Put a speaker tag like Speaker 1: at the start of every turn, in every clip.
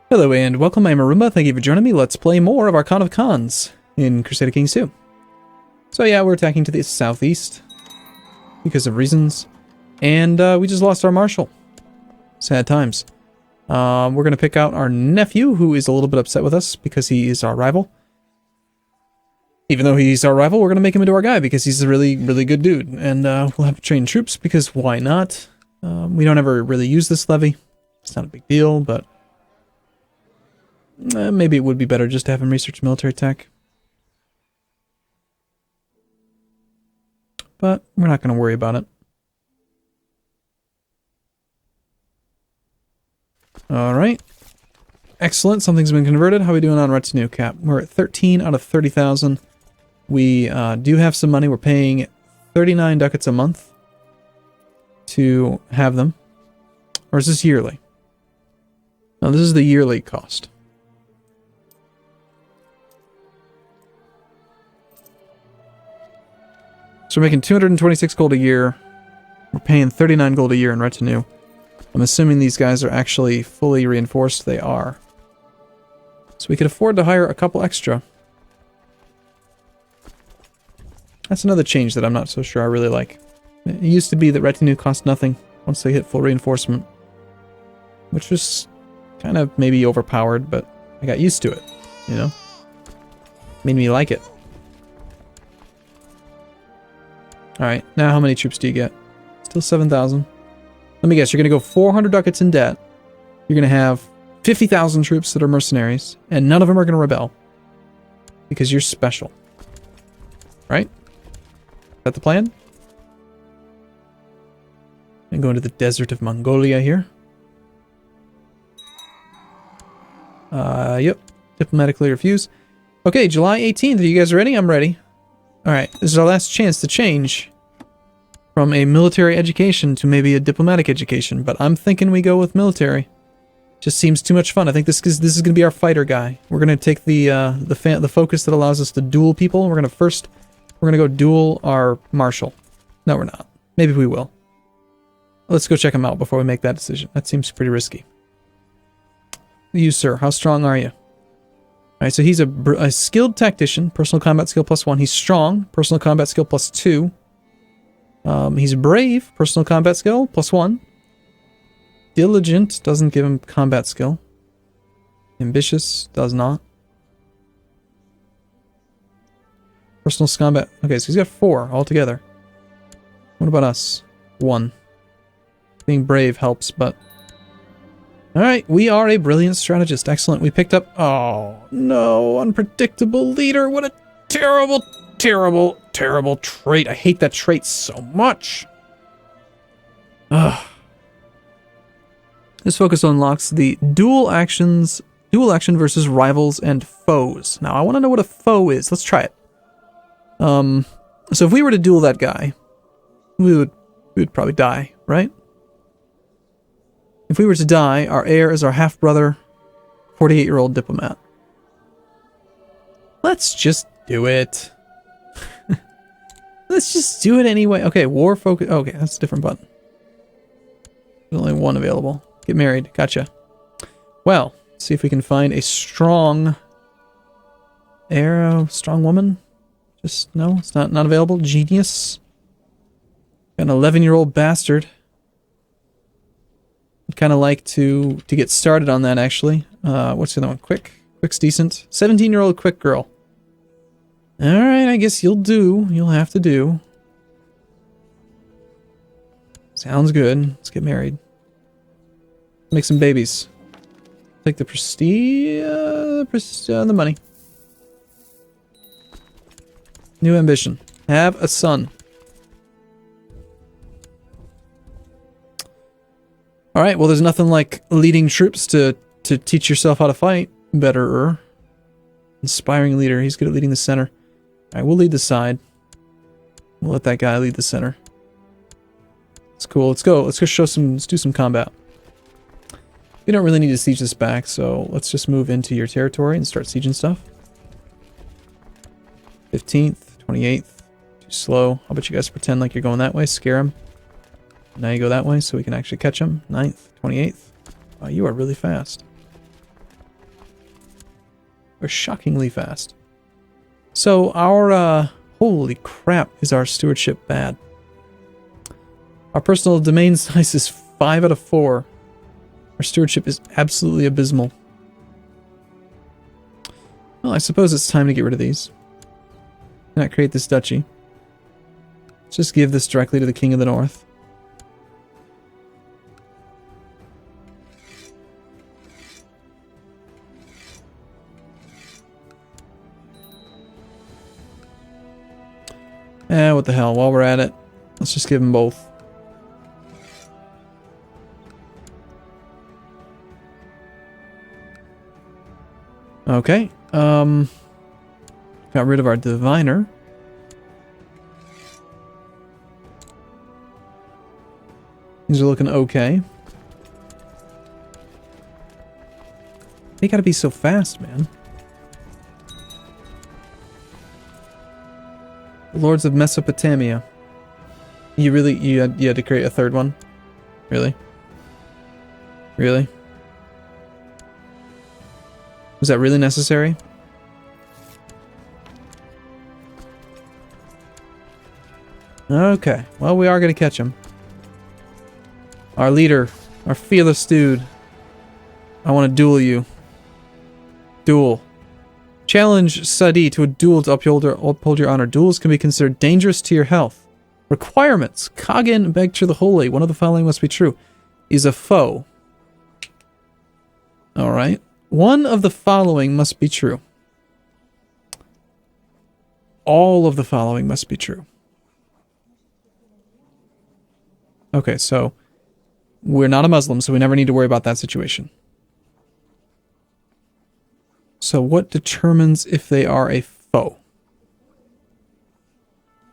Speaker 1: Hello and welcome, I'm Arumba. Thank you for joining me. Let's play more of our Con of Cons in Crusader Kings 2. So yeah, we're attacking to the southeast because of reasons. And we just lost our marshal. Sad times. We're going to pick out our nephew, who is a little bit upset with us because he is our rival. Even though he's our rival, we're going to make him into our guy because he's a really, really good dude. And we'll have to train troops because why not? We don't ever really use this levy. It's not a big deal, but maybe it would be better just to have him research military tech. But we're not going to worry about it. Alright. Excellent. Something's been converted. How are we doing on retinue cap? We're at 13 out of 30,000. We do have some money. We're paying 39 ducats a month to have them. Or is this yearly? No, this is the yearly cost. So we're making 226 gold a year. We're paying 39 gold a year in retinue. I'm assuming these guys are actually fully reinforced. They are. So we could afford to hire a couple extra. That's another change that I'm not so sure I really like. It used to be that retinue cost nothing once they hit full reinforcement. Which was kind of maybe overpowered, but I got used to it, you know? Made me like it. Alright, now how many troops do you get? Still 7,000. Let me guess, you're going to go 400 ducats in debt. You're going to have 50,000 troops that are mercenaries, and none of them are going to rebel. Because you're special. Right? Is that the plan? And go into the desert of Mongolia here. Yep. Diplomatically refuse. Okay, July 18th. Are you guys ready? I'm ready. Alright, this is our last chance to change from a military education to maybe a diplomatic education, but I'm thinking we go with military. Just seems too much fun. I think this is going to be our fighter guy. We're going to take the focus that allows us to duel people. We're going to go duel our marshal. No, we're not. Maybe we will. Let's go check him out before we make that decision. That seems pretty risky. You, sir, how strong are you? Alright, so he's a skilled tactician, personal combat skill +1. He's strong, personal combat skill +2. He's brave, personal combat skill +1. Diligent, doesn't give him combat skill. Ambitious, does not. Personal combat, okay, so he's got 4 altogether. What about us? 1. Being brave helps, but alright, we are a brilliant strategist. Excellent. We picked up... Oh, no. Unpredictable leader. What a terrible, terrible, terrible trait. I hate that trait so much. Ugh. This focus unlocks the dual action versus rivals and foes. Now, I want to know what a foe is. Let's try it. So if we were to duel that guy, we would probably die, right? If we were to die, our heir is our half-brother, 48-year-old diplomat. Let's just do it. Let's just do it anyway. Okay, war focus. Okay, that's a different button. There's only one available. Get married. Gotcha. Well, let's see if we can find a strong heir, strong woman. Just, no, it's not available. Genius. Got an 11-year-old bastard. I'd kind of like to get started on that, actually. What's the other one? Quick. Quick's decent. 17-year-old quick girl. Alright, I guess you'll do. You'll have to do. Sounds good. Let's get married. Make some babies. Take the prestige... the money. New ambition. Have a son. Alright, well there's nothing like leading troops to teach yourself how to fight better. Inspiring leader, he's good at leading the center. Alright, we'll lead the side. We'll let that guy lead the center. It's cool, let's go let's do some combat. We don't really need to siege this back, so let's just move into your territory and start sieging stuff. 15th, 28th, too slow. How about you guys pretend like you're going that way, scare him. Now you go that way so we can actually catch him. 9th, 28th. Wow, you are really fast. We're shockingly fast. So our, holy crap, is our stewardship bad. Our personal domain size is 5 out of 4. Our stewardship is absolutely abysmal. Well, I suppose it's time to get rid of these. Not create this duchy. Let's just give this directly to the King of the North. What the hell, while we're at it, let's just give them both. Okay, got rid of our diviner. These are looking okay. They gotta be so fast, man. Lords of Mesopotamia. You had to create a third one? Really? Really? Was that really necessary? Okay, well, we are going to catch him. Our leader, our fearless dude. I want to duel you. Duel. Challenge Sadi to a duel to uphold your honor. Duels can be considered dangerous to your health. Requirements. Kagen begged the Holy. One of the following must be true. Is a foe. Alright. One of the following must be true. All of the following must be true. Okay, so we're not a Muslim, so we never need to worry about that situation. So what determines if they are a foe?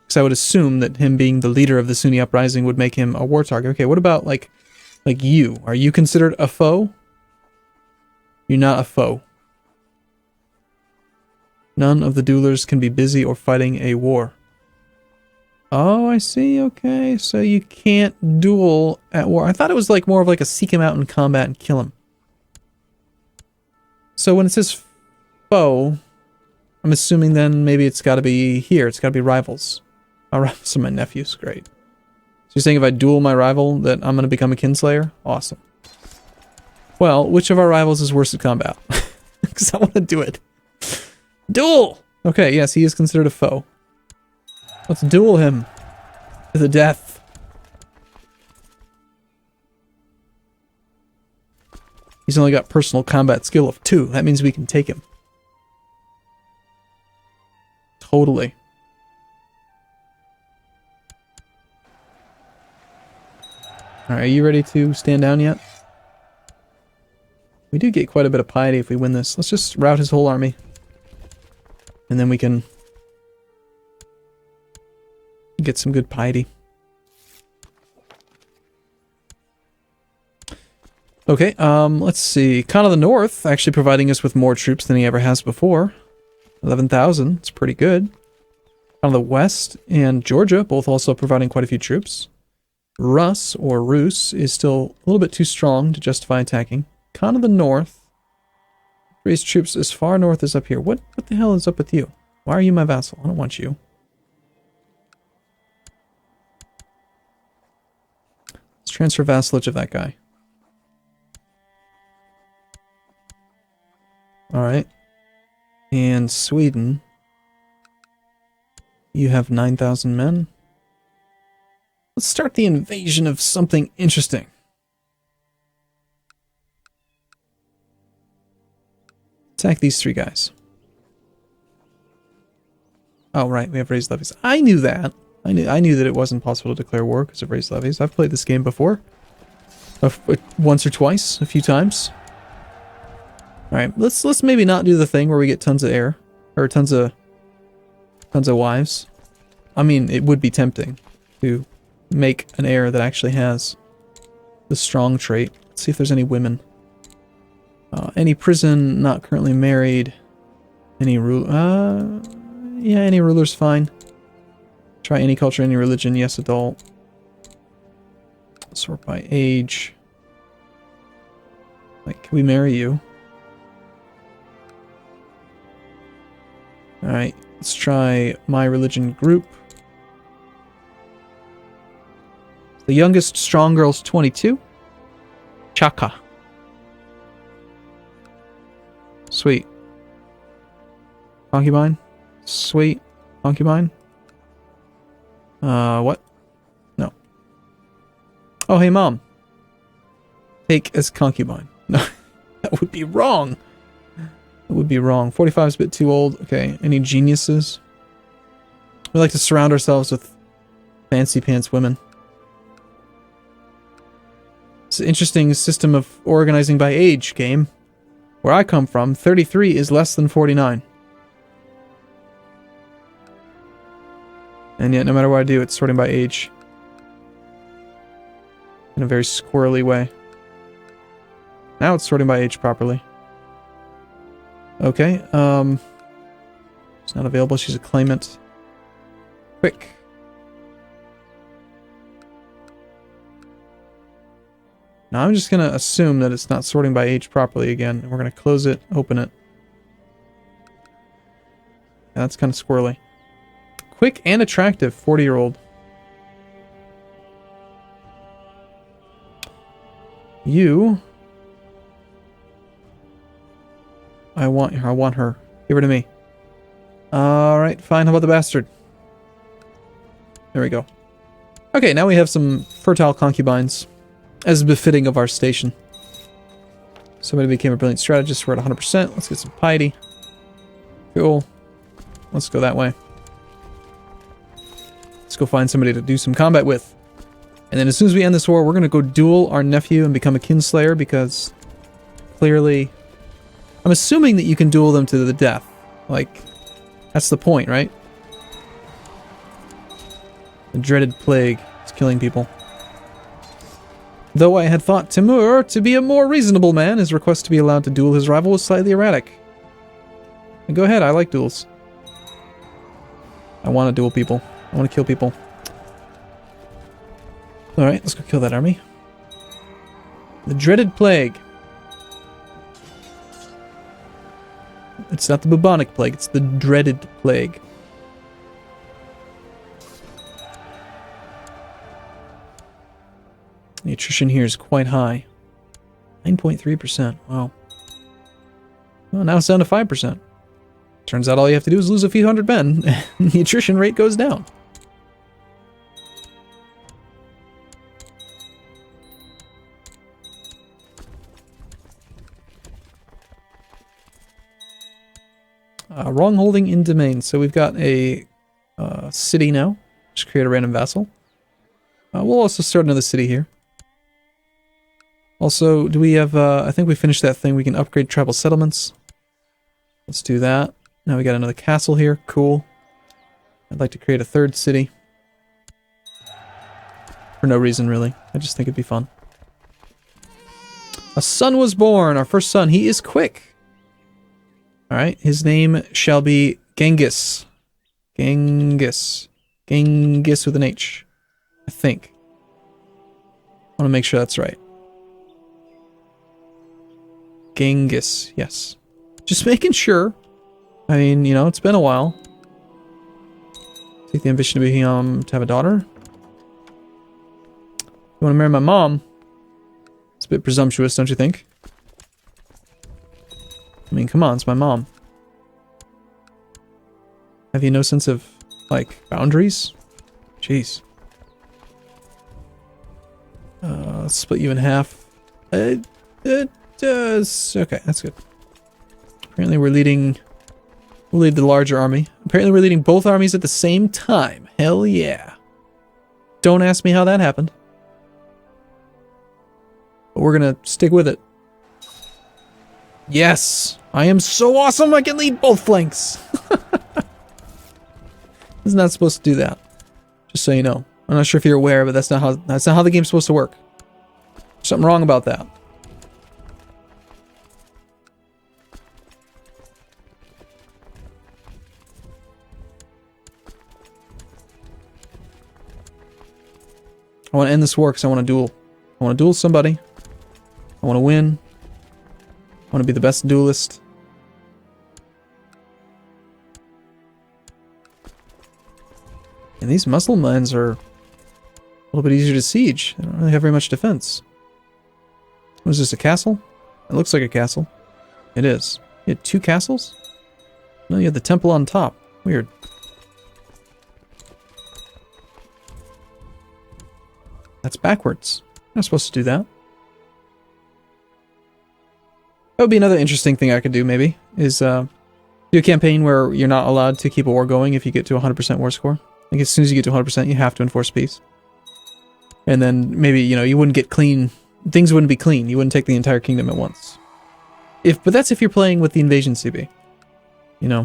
Speaker 1: Because I would assume that him being the leader of the Sunni uprising would make him a war target. Okay, what about like you? Are you considered a foe? You're not a foe. None of the duelers can be busy or fighting a war. Oh, I see. Okay, so you can't duel at war. I thought it was like more of like a seek him out in combat and kill him. So when it says foe, I'm assuming then maybe it's got to be here. It's got to be rivals. Our rivals are my nephews. Great. So you're saying if I duel my rival that I'm going to become a kinslayer? Awesome. Well, which of our rivals is worse at combat? Because I want to do it. Duel! Okay, yes, he is considered a foe. Let's duel him to the death. He's only got personal combat skill of 2. That means we can take him. Totally. Alright, are you ready to stand down yet? We do get quite a bit of piety if we win this. Let's just rout his whole army. And then we can get some good piety. Okay, let's see. Khan of the North actually providing us with more troops than he ever has before. 11,000. It's pretty good. Khan of the West and Georgia both also providing quite a few troops. Rus, or Rus, is still a little bit too strong to justify attacking. Khan of the North raised troops as far north as up here. What the hell is up with you? Why are you my vassal? I don't want you. Let's transfer vassalage of that guy. Alright. And Sweden. You have 9,000 men. Let's start the invasion of something interesting. Attack these 3 guys. Oh, right, we have raised levies. I knew that. I knew that it wasn't possible to declare war because of raised levies. I've played this game before. Once or twice, a few times. Alright, let's maybe not do the thing where we get tons of air. Or tons of wives. I mean, it would be tempting to make an heir that actually has the strong trait. Let's see if there's any women. Any prison, not currently married. Any ruler, yeah, any ruler's fine. Try any culture, any religion, yes, adult. Sort by age. Like, can we marry you? Alright, let's try my religion group. The youngest strong girl's 22. Chaka. Sweet. Concubine? Sweet. Concubine? What? No. Oh, hey, Mom. Take as concubine. No, that would be wrong. That would be wrong. 45 is a bit too old. Okay, any geniuses? We like to surround ourselves with fancy pants women. It's an interesting system of organizing by age game. Where I come from, 33 is less than 49. And yet, no matter what I do, it's sorting by age. In a very squirrely way. Now it's sorting by age properly. Okay, she's not available, she's a claimant. Quick. Now I'm just gonna assume that it's not sorting by age properly again, and we're gonna close it, open it. Yeah, that's kind of squirrely. Quick and attractive, 40-year-old. You... I want her. Give her to me. Alright, fine. How about the bastard? There we go. Okay, now we have some fertile concubines. As befitting of our station. Somebody became a brilliant strategist. We're at 100%. Let's get some piety. Cool. Let's go that way. Let's go find somebody to do some combat with. And then as soon as we end this war, we're going to go duel our nephew and become a kinslayer because clearly... I'm assuming that you can duel them to the death. Like, that's the point, right? The dreaded plague is killing people. Though I had thought Timur to be a more reasonable man, his request to be allowed to duel his rival was slightly erratic. And go ahead, I like duels. I want to duel people. I want to kill people. Alright, let's go kill that army. The dreaded plague. It's not the bubonic plague, it's the dreaded plague. The attrition here is quite high. 9.3%. Wow. Well, now it's down to 5%. Turns out all you have to do is lose a few hundred men, and the attrition rate goes down. Wrong holding in domain. So we've got a city now. Just create a random vassal. We'll also start another city here. Also, do we have, I think we finished that thing. We can upgrade tribal settlements. Let's do that. Now we got another castle here. Cool. I'd like to create a third city. For no reason, really. I just think it'd be fun. A son was born. Our first son. He is quick. Alright, his name shall be Genghis. Genghis. Genghis with an H. I think. I want to make sure that's right. Genghis, yes. Just making sure. I mean, you know, it's been a while. Take the ambition to be to have a daughter. You want to marry my mom? It's a bit presumptuous, don't you think? I mean, come on, it's my mom. Have you no sense of, like, boundaries? Jeez. Let's split you in half. It does... Okay, that's good. Apparently we're leading... We'll lead the larger army. Apparently we're leading both armies at the same time. Hell yeah. Don't ask me how that happened. But we're gonna stick with it. Yes! I am so awesome I can lead both flanks! It's not supposed to do that. Just so you know. I'm not sure if you're aware, but that's not how the game's supposed to work. There's something wrong about that. I want to end this war because I want to duel. I want to duel somebody. I want to win. I want to be the best duelist. And these Mussulmans are a little bit easier to siege. They don't really have very much defense. Was this a castle? It looks like a castle. It is. You had 2 castles? No, you had the temple on top. Weird. That's backwards. You're not supposed to do that. That would be another interesting thing I could do, maybe, is do a campaign where you're not allowed to keep a war going if you get to 100% war score. Like, as soon as you get to 100%, you have to enforce peace. And then maybe, you know, you wouldn't get clean. Things wouldn't be clean. You wouldn't take the entire kingdom at once. But that's if you're playing with the invasion CB. You know.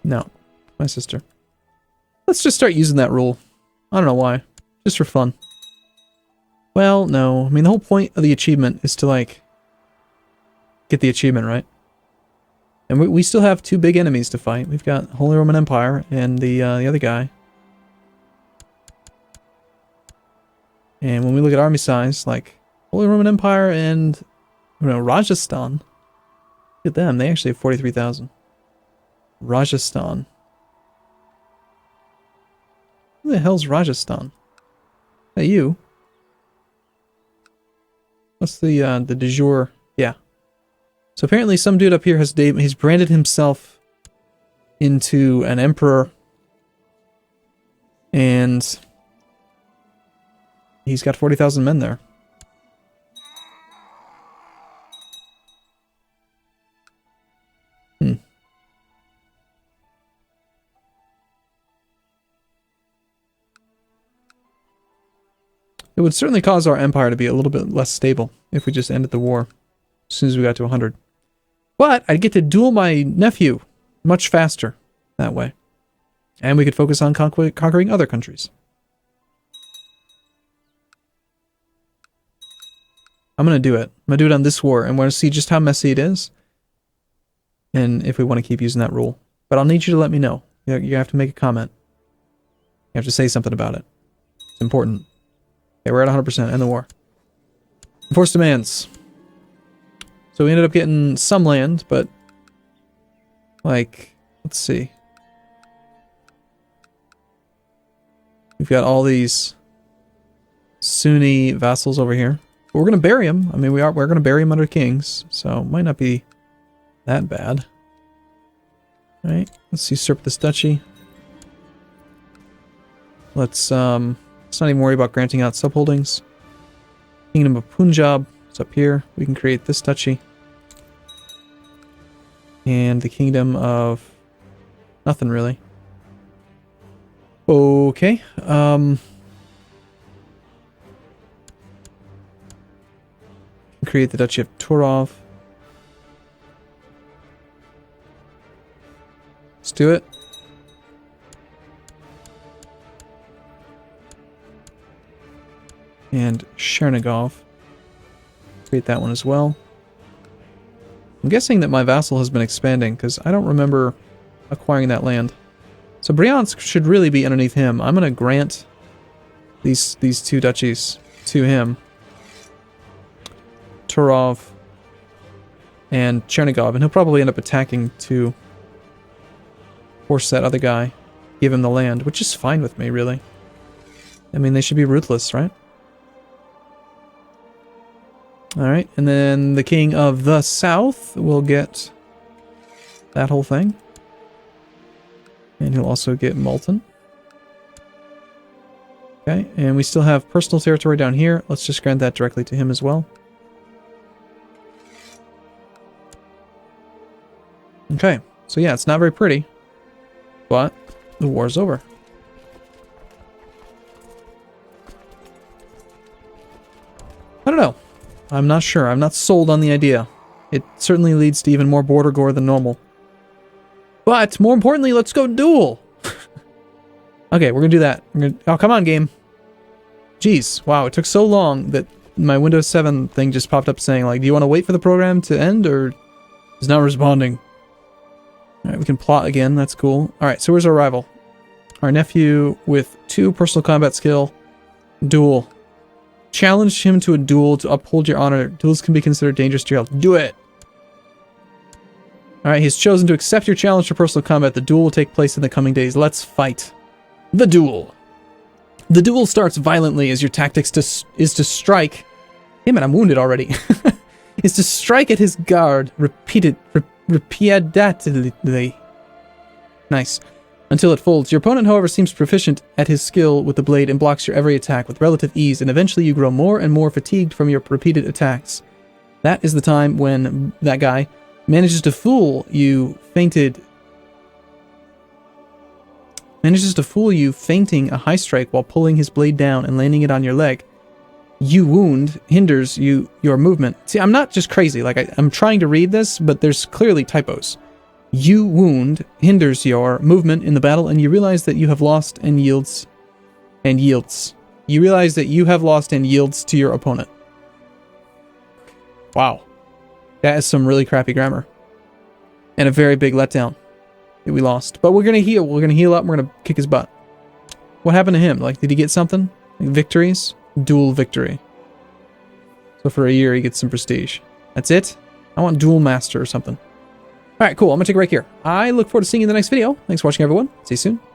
Speaker 1: No. My sister. Let's just start using that rule. I don't know why. Just for fun. Well, no. I mean, the whole point of the achievement is to, like, get the achievement, right? And we still have 2 big enemies to fight. We've got Holy Roman Empire and the other guy. And when we look at army size, like, Holy Roman Empire and, you know, Rajasthan. Look at them. They actually have 43,000. Rajasthan. Who the hell's Rajasthan? Is that you? What's the de jure? Yeah. So apparently some dude up here he's branded himself into an emperor. And he's got 40,000 men there. It would certainly cause our empire to be a little bit less stable if we just ended the war as soon as we got to 100. But I'd get to duel my nephew much faster that way. And we could focus on conquering other countries. I'm going to do it. I'm going to do it on this war, and we're going to see just how messy it is. And if we want to keep using that rule. But I'll need you to let me know. You have to make a comment. You have to say something about it. It's important. Okay, we're at 100%. End the war. Enforce demands. So we ended up getting some land, but... like, let's see. We've got all these Sunni vassals over here. But we're going to bury them. I mean, we're going to bury them under kings, so it might not be that bad. Alright, let's usurp this duchy. Let's not even worry about granting out subholdings. Kingdom of Punjab is up here. We can create this duchy. And the kingdom of... nothing really. Okay. Create the Duchy of Turov. Let's do it. And Chernigov. Create that one as well. I'm guessing that my vassal has been expanding, because I don't remember acquiring that land. So Bryansk should really be underneath him. I'm going to grant these 2 duchies to him. Turov and Chernigov, and he'll probably end up attacking to force that other guy, give him the land, which is fine with me, really. I mean, they should be ruthless, right? Alright, and then the king of the south will get that whole thing. And he'll also get Malton. Okay, and we still have personal territory down here. Let's just grant that directly to him as well. Okay, so yeah, it's not very pretty, but the war's over. I don't know. I'm not sure. I'm not sold on the idea. It certainly leads to even more border gore than normal. But, more importantly, let's go duel! Okay, we're gonna do that. Oh, come on, game. Jeez, wow, it took so long that my Windows 7 thing just popped up saying, like, do you want to wait for the program to end, or is not responding? Alright, we can plot again, that's cool. Alright, so where's our rival? Our nephew with 2 personal combat skill. Duel. Challenge him to a duel to uphold your honor. Duels can be considered dangerous to your health. Do it! Alright, he's chosen to accept your challenge for personal combat. The duel will take place in the coming days. Let's fight. The duel. The duel starts violently as your tactics is to strike... Damn it, I'm wounded already. Is to strike at his guard repeatedly. Nice. Until it folds. Your opponent, however, seems proficient at his skill with the blade and blocks your every attack with relative ease, and eventually you grow more and more fatigued from your repeated attacks. That is the time when that guy manages to fool you fainting a high strike while pulling his blade down and landing it on your leg. You wound hinders your movement. See, I'm not just crazy. Like, I'm trying to read this, but there's clearly typos. You wound hinders your movement in the battle, and you realize that you have lost and yields. You realize that you have lost and yields to your opponent. Wow. That is some really crappy grammar. And a very big letdown that we lost. But we're going to heal. We're going to heal up and we're going to kick his butt. What happened to him? Like, did he get something? Like victories? Dual victory. So for a year he gets some prestige. That's it? I want dual master or something. Alright, cool. I'm going to take a break here. I look forward to seeing you in the next video. Thanks for watching, everyone. See you soon.